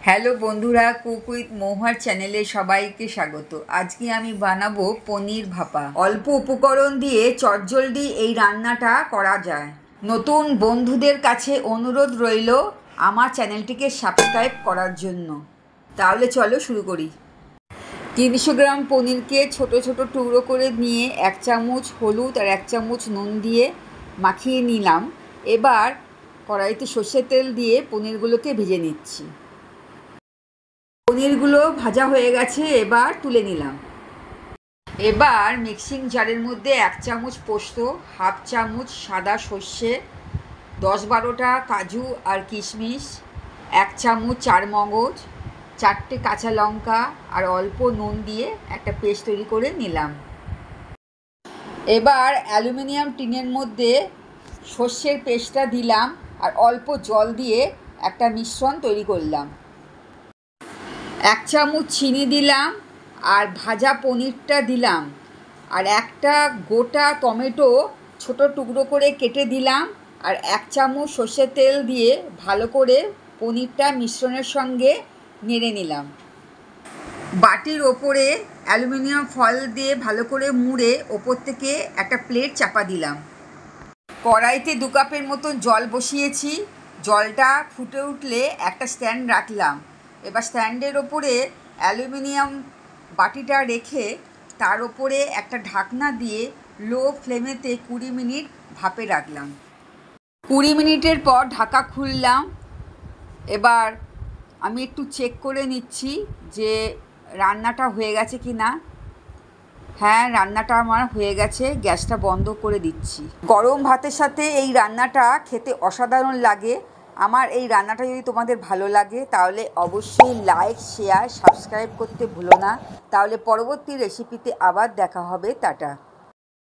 Hello বন্ধুরা, cook with মহুয়ার চ্যানেলে সবাইকে স্বাগত। আজকে আমি বানাবো পনির ভাপা। অল্প উপকরণ দিয়ে চটজলদি এই রান্নাটা করা যায়। নতুন বন্ধুদের কাছে অনুরোধ রইল আমার চ্যানেলটিকে সাবস্ক্রাইব করার জন্য। তাহলে চলো শুরু করি। 300 গ্রাম পনিরকে ছোট ছোট টুকরো করে নিয়ে 1 চামচ হলুদ আর 1 চামচ নুন দিয়ে মাখিয়ে নিলাম। এবার কড়াইতে সর্ষের তেল দিয়ে পনিরগুলোকে ভেজে নিচ্ছি। পনিরগুলো ভাজা হয়ে গেছে, এবার তুলে নিলাম। এবার মিক্সিং জারের মধ্যে 1 চামচ পোস্ত, হাফ চামচ সাদা সর্ষে, 10-12টা কাজু আর কিশমিশ, 1 চামচ চারমগজ, 4টে কাঁচা লঙ্কা আর অল্প নুন দিয়ে একটা পেস্ট তৈরি করে নিলাম। এবার অ্যালুমিনিয়াম টিনের মধ্যে সর্ষের পেস্টটা দিলাম আর অল্প জল দিয়ে একটা মিশ্রণ তৈরি করলাম। 1 চামচ চিনি দিলাম আর ভাজা পনিরটা দিলাম আর একটা গোটা টমেটো ছোট টুকরো করে কেটে দিলাম আর 1 চামচ সর্ষের তেল দিয়ে ভালো করে পনিরটা মিশ্রণের সঙ্গে নেড়ে নিলাম। বাটির ওপরে অ্যালুমিনিয়াম ফয়েল দিয়ে ভালো করে মুড়ে ওপর থেকে একটা প্লেট চাপা দিলাম। কড়াইতে 2 কাপের মতো জল বসিয়েছি। জলটা ফুটে উঠলে একটা স্ট্যান্ড রাখলাম। এবার স্ট্যান্ডের ওপরে অ্যালুমিনিয়াম বাটিটা রেখে তার ওপরে একটা ঢাকনা দিয়ে লো ফ্লেমেতে 20 মিনিট ভাপে রাখলাম। 20 মিনিটের পর ঢাকা খুললাম। এবার আমি একটু চেক করে নিচ্ছি যে রান্নাটা হয়ে গেছে কি না। হ্যাঁ, রান্নাটা আমার হয়ে গেছে। গ্যাসটা বন্ধ করে দিচ্ছি। গরম ভাতের সাথে এই রান্নাটা খেতে অসাধারণ লাগে। আমার এই রান্নাটা যদি তোমাদের ভালো লাগে তাহলে অবশ্যই লাইক, শেয়ার, সাবস্ক্রাইব করতে ভুলো না। তাহলে পরবর্তী রেসিপিতে আবার দেখা হবে। টাটা।